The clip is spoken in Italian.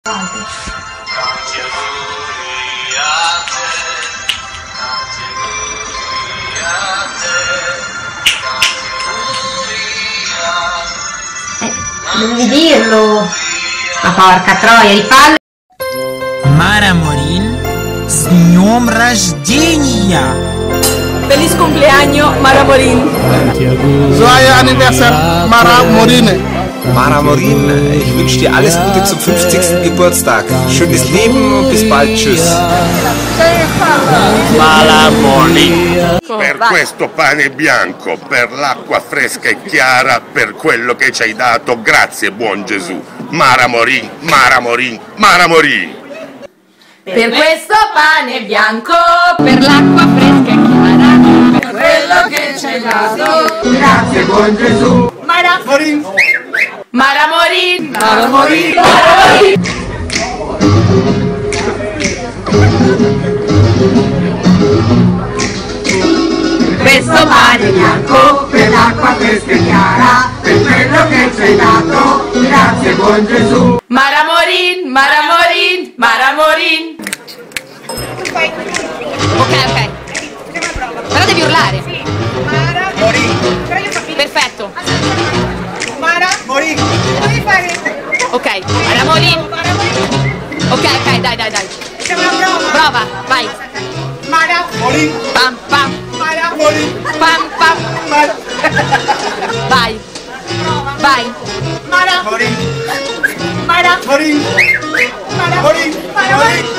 Devi dirlo. Ma porca troia, rifallo. Mara Morin, с днем рождения! Feliz cumpleaños, Mara Morin. Joyeux anniversaire, Mara Morin. Mara Morin, ich wünsche dir alles Gute zum 50. Geburtstag. Schönes Leben und bis bald. Tschüss. Mara Morin. Per questo pane bianco, per l'acqua fresca e chiara, per quello che ci hai dato, grazie buon Gesù. Mara Morin, Mara Morin, Mara Morin. Per questo pane bianco, per l'acqua fresca e chiara, per quello che ci hai dato, Grazie buon Gesù. Mara Morin. Mara Morin. Mara Morin. Questo pane bianco, Per l'acqua fresca e chiara, per quello che ci hai dato, grazie buon Gesù. Mara Morin, Mara Morin, Mara Morin. Ok. Però devi urlare. Mara Morin. Perfetto. Mara Morin. Devi fare. Ok, Mara Morin. Ok, dai. Facciamo una prova. Prova, vai. Mara Morin. Pam, pam, Mara Morin. pam, pam. Vai. Vai. Mara Morin. Mara Morin. Mara Morin. Mara Morin.